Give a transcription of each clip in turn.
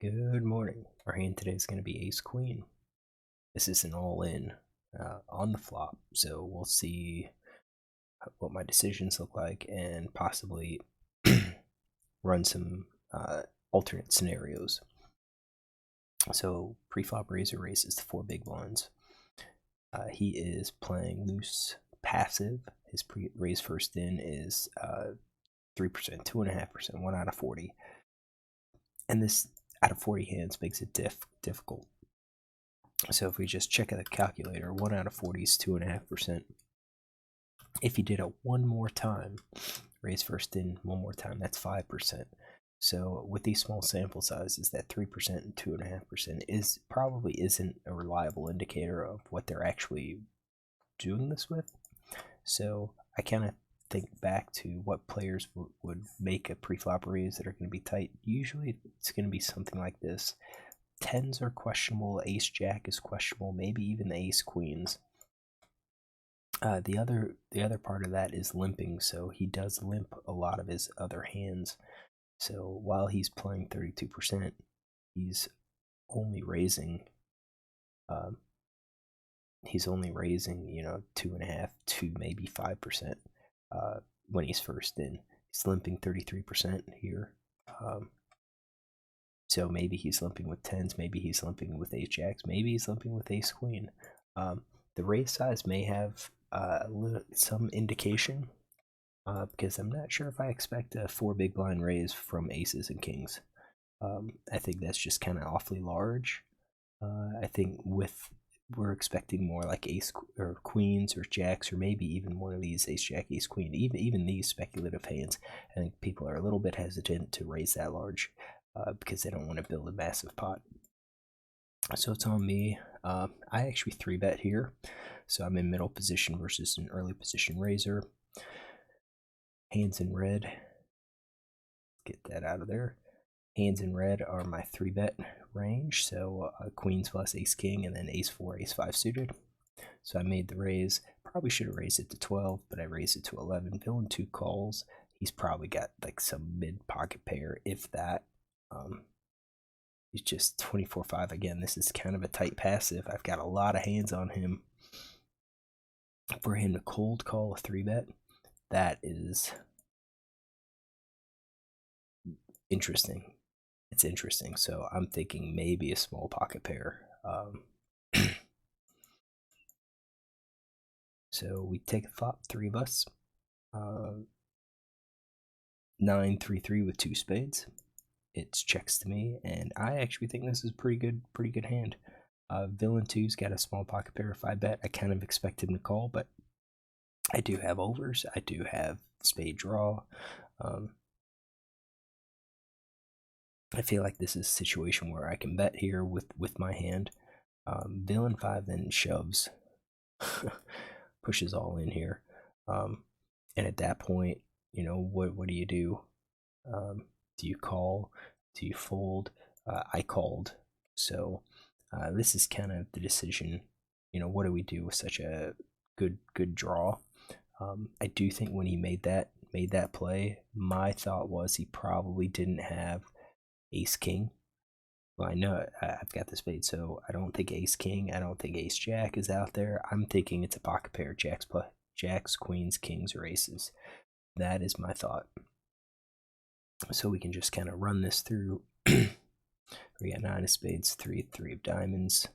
Good morning. Our hand today is going to be Ace Queen. This is an all-in on the flop, so we'll see what my decisions look like and possibly run some alternate scenarios. So pre-flop raiser raises the 4 big blinds. He is playing loose passive. His raise first in is 3%, 2.5%, 1 out of 40. And this out of 40 hands makes it difficult. So if we just check the calculator, 1 out of 40 is 2.5%. If he did it one more time, raise first in one more time, that's 5%. So with these small sample sizes, that 3% and 2.5% probably isn't a reliable indicator of what they're actually doing this with. So I kind of think back to what players would make a pre-flop raise that are going to be tight. Usually it's going to be something like this. Tens are questionable, ace jack is questionable, maybe even the ace queens. The other part of that is limping, so he does limp a lot of his other hands. So while he's playing 32%, he's only raising you know, 2.5 to maybe 5% when he's first in. He's limping 33% here. So maybe he's limping with tens, maybe he's limping with ace jacks, maybe he's limping with ace queen. The raise size may have some indication because I'm not sure if I expect a 4 big blind raise from aces and kings. I think that's just kind of awfully large. I think we're expecting more like ace or queens or jacks or maybe even one of these ace jack ace queen, even these speculative hands. I think people are a little bit hesitant to raise that large because they don't want to build a massive pot. So it's on me. I actually 3-bet here, so I'm in middle position versus an early position raiser. Hands in red, get that out of there. Hands in red are my 3-bet range, so queens plus ace king and then ace 4, ace 5 suited. So I made the raise. Probably should have raised it to 12, but I raised it to 11. Villain 2 calls. He's probably got like some mid pocket pair, if that. He's just 24-5. Again, this is kind of a tight passive. I've got a lot of hands on him. For him to cold call a 3-bet, that is interesting. It's interesting. So I'm thinking maybe a small pocket pair. So we take a flop, 3 of us. 9-3-3 with 2 spades. It's checks to me, and I actually think this is pretty good hand. Villain 2's got a small pocket pair if I bet. I kind of expect him to call, but I do have overs. I do have spade draw. I feel like this is a situation where I can bet here with my hand. Villain 5 then shoves, pushes all in here, and at that point, you know, what do you do? Do you call? Do you fold? I called, so this is kind of the decision. You know, what do we do with such a good draw? I do think when he made that play, my thought was he probably didn't have ace king. Well, I know I've got the spade, so I don't think ace king. I don't think ace jack is out there. I'm thinking it's a pocket pair: jacks, queens, kings, or aces. That is my thought. So we can just kind of run this through. We got 9 of spades, 3 of diamonds,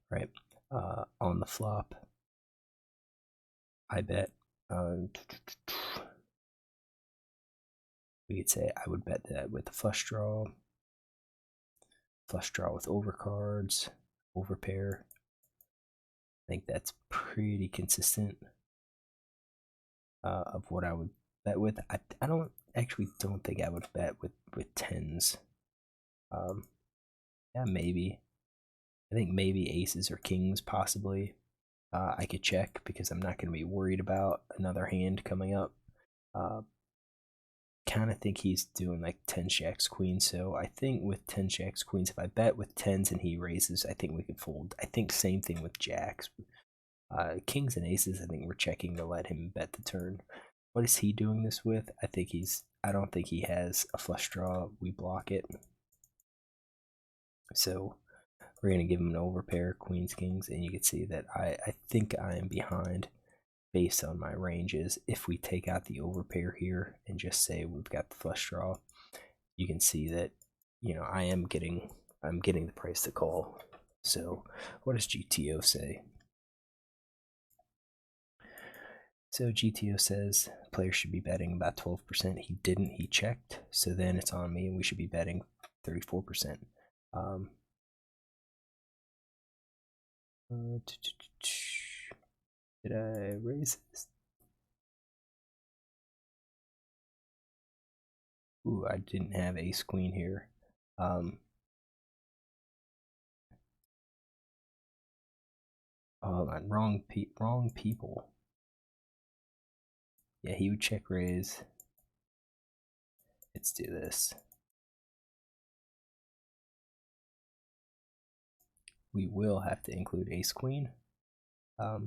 right? On the flop, I bet. We could say I would bet that with the flush draw with overcards, overpair. I think that's pretty consistent of what I would bet with. I don't think I would bet with tens. Yeah, maybe. I think maybe aces or kings possibly. I could check because I'm not going to be worried about another hand coming up. Kind of think he's doing like 10 jacks queens, so I think with 10 jacks queens, if I bet with tens and he raises, I think we could fold. I think same thing with jacks. Kings and aces, I think we're checking to let him bet the turn. What is he doing this with? I don't think he has a flush draw. We block it. So we're going to give him an overpair, queens, kings, and you can see that I think I am behind based on my ranges. If we take out the overpair here and just say we've got the flush draw, you can see that, you know, I'm getting the price to call. So what does GTO say? So GTO says player should be betting about 12%. He didn't, he checked. So then it's on me and we should be betting 34%. Did I raise this? Ooh, I didn't have ace queen here. Oh, wrong people. Yeah, he would check raise. Let's do this. We will have to include ace queen. I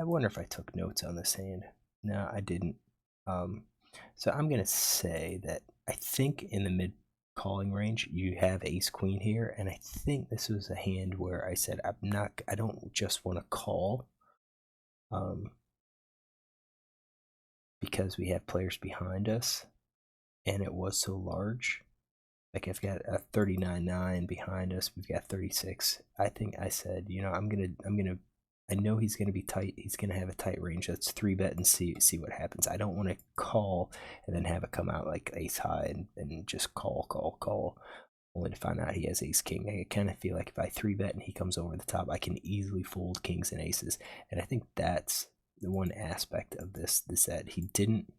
wonder if I took notes on this hand. No, I didn't. So I'm gonna say that I think in the mid calling range you have ace queen here, and I think this was a hand where I said I don't just want to call, because we have players behind us, and it was so large. Like I've got a 39-9 behind us. We've got 36. I think I said, you know, I know he's gonna be tight. He's gonna have a tight range. Let's 3-bet and see what happens. I don't want to call and then have it come out like ace high and just call, only to find out he has ace king. I kind of feel like if I 3-bet and he comes over the top, I can easily fold kings and aces. And I think that's the one aspect of this that he didn't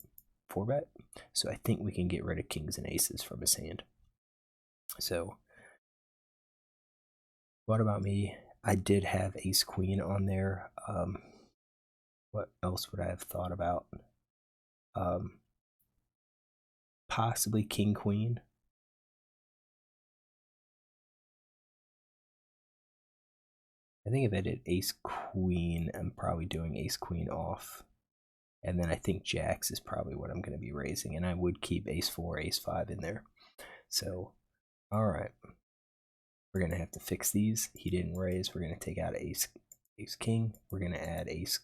4-bet. So I think we can get rid of kings and aces from his hand. So what about me? I did have ace queen on there. What else would I have thought about? Possibly king queen. I think if I did ace queen, I'm probably doing ace queen off. And then I think jacks is probably what I'm going to be raising. And I would keep ace 4, ace 5 in there. So, all right. We're going to have to fix these. He didn't raise. We're going to take out ace king. We're going to add ace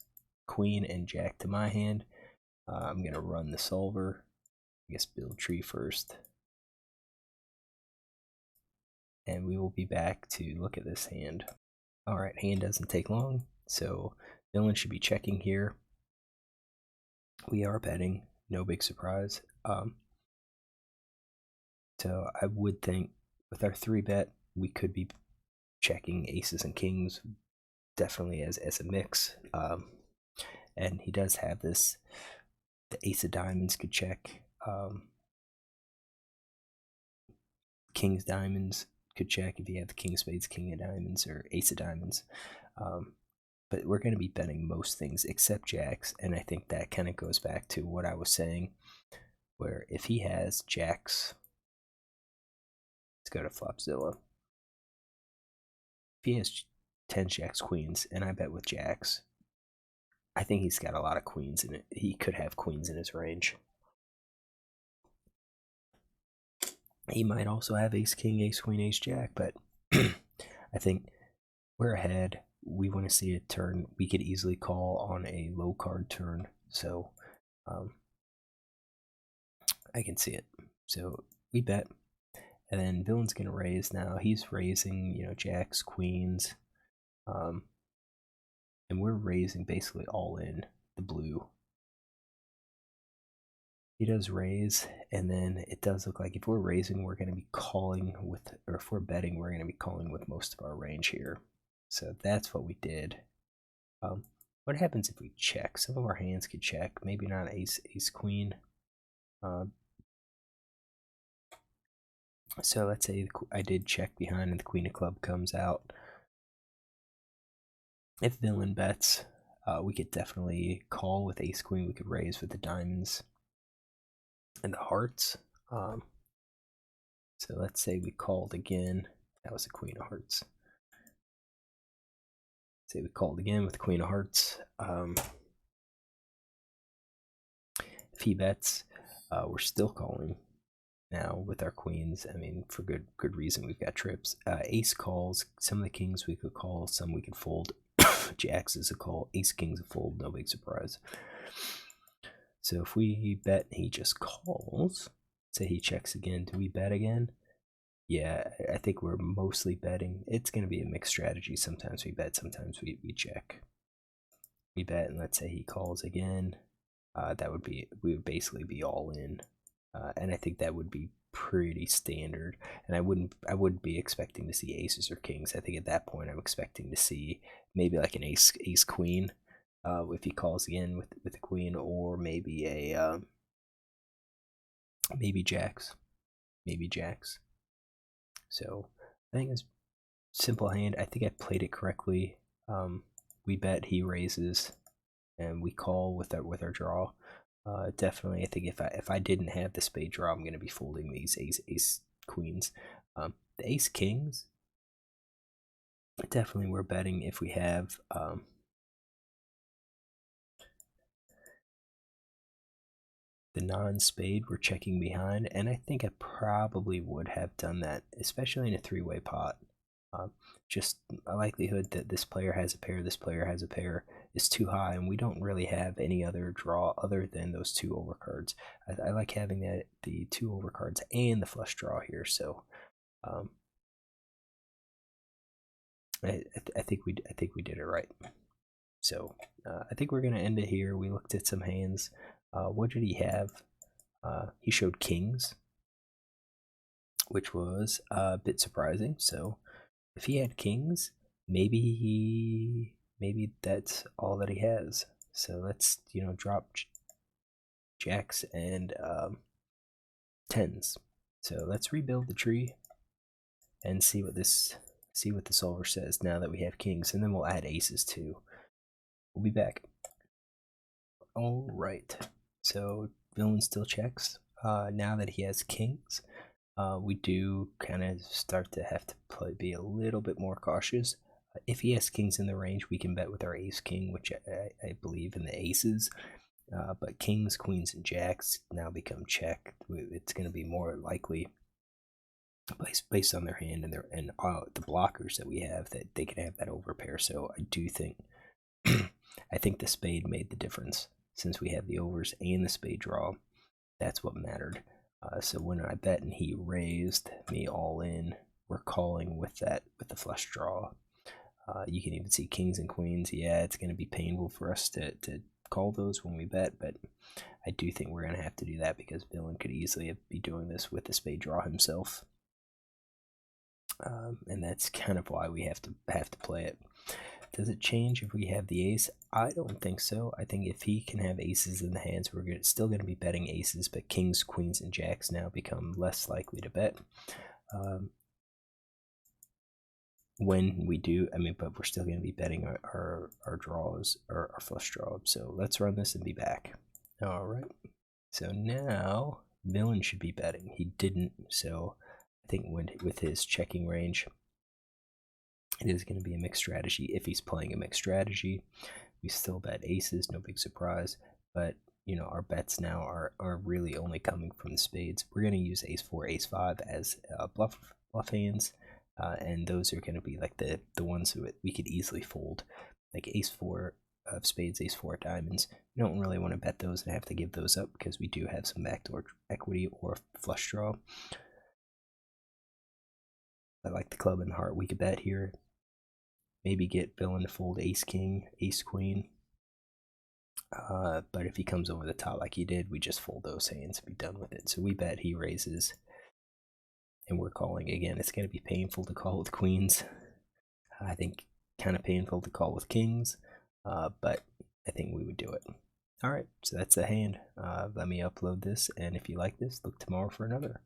queen and jack to my hand. I'm going to run the solver. I guess build tree first. And we will be back to look at this hand. All right, hand doesn't take long. So villain should be checking here. We are betting, no big surprise. So I would think with our 3-bet, we could be checking aces and kings, definitely as a mix. And he does have this, the ace of diamonds could check. King's diamonds could check if you have the king of spades, king of diamonds, or ace of diamonds. But we're going to be betting most things except jacks, and I think that kind of goes back to what I was saying, where if he has jacks, let's go to Flopzilla. If he has 10 jacks, queens, and I bet with jacks, I think he's got a lot of queens in it. He could have queens in his range. He might also have ace king, ace queen, ace jack, but I think we're ahead. We want to see a turn. We could easily call on a low card turn, so I can see it. So we bet, and then villain's gonna raise now. He's raising, you know, jacks, queens, and we're raising basically all in the blue. He does raise, and then it does look like if we're raising, we're going to be calling with, or if we're betting, we're going to be calling with most of our range here. So that's what we did. What happens if we check? Some of our hands could check, maybe not ace queen. So let's say I did check behind and the queen of club comes out. If villain bets, we could definitely call with ace queen. We could raise with the diamonds and the hearts. So let's say we called again. That was the queen of hearts. Say we called again with the queen of hearts. If he bets, we're still calling. now with our queens. I mean, for good reason, we've got trips. Ace calls. Some of the kings we could call, some we could fold. Jacks is a call. Ace king's a fold. No big surprise. So if we bet and he just calls, say he checks again, do we bet again? Yeah, I think we're mostly betting. It's going to be a mixed strategy. Sometimes we bet, sometimes we check. We bet, and let's say he calls again. We would basically be all in, and I think that would be pretty standard. And I wouldn't be expecting to see aces or kings. I think at that point I'm expecting to see maybe like an ace queen, if he calls again with the queen, or maybe a maybe jacks. So I think it's simple hand. I think I played it correctly. We bet, he raises, and we call with our draw. Definitely, I think if I didn't have the spade draw, I'm going to be folding these ace queens. The ace kings, definitely we're betting. If we have the non-spade, we're checking behind, and I think I probably would have done that, especially in a three-way pot. Just a likelihood that this player has a pair, this player has a pair, is too high, and we don't really have any other draw other than those two overcards. I like having the two overcards and the flush draw here, so I think we did it right. So I think we're gonna end it here. We looked at some hands. What did he have? He showed kings, which was a bit surprising. So if he had kings, maybe that's all that he has. So let's drop jacks and tens. So let's rebuild the tree and see what the solver says now that we have kings, and then we'll add aces too. We'll be back. All right. So villain still checks. Now that he has kings, we do kind of start to have to be a little bit more cautious. If he has kings in the range, we can bet with our ace king, which I believe in the aces. But kings, queens, and jacks now become check. It's going to be more likely, based on their hand and the blockers that we have, that they can have that overpair. So I do think I think the spade made the difference. Since we have the overs and the spade draw, that's what mattered. So when I bet and he raised me all in, we're calling with the flush draw. You can even see kings and queens. Yeah, it's going to be painful for us to call those when we bet, but I do think we're going to have to do that because villain could easily be doing this with the spade draw himself. And that's kind of why we have to play it. Does it change if we have the ace? I don't think so. I think if he can have aces in the hands, we're still going to be betting aces, but kings, queens, and jacks now become less likely to bet. When we do, but we're still going to be betting our draws, or our flush draw. So let's run this and be back. All right. So now villain should be betting. He didn't, so I think with his checking range, it is going to be a mixed strategy. If he's playing a mixed strategy, we still bet aces, no big surprise. But our bets now are really only coming from the spades. We're going to use ace 4, ace 5 as bluff hands, and those are going to be like the ones that we could easily fold, like ace 4 of spades, ace 4 diamonds. We don't really want to bet those and have to give those up because we do have some backdoor equity or flush draw. I like the club and the heart. We could bet here. Maybe get villain to fold ace king, ace queen. But if he comes over the top like he did, we just fold those hands and be done with it. So we bet, he raises, and we're calling again. It's going to be painful to call with queens. I think kind of painful to call with kings, but I think we would do it. All right, so that's the hand. Let me upload this, and if you like this, look tomorrow for another.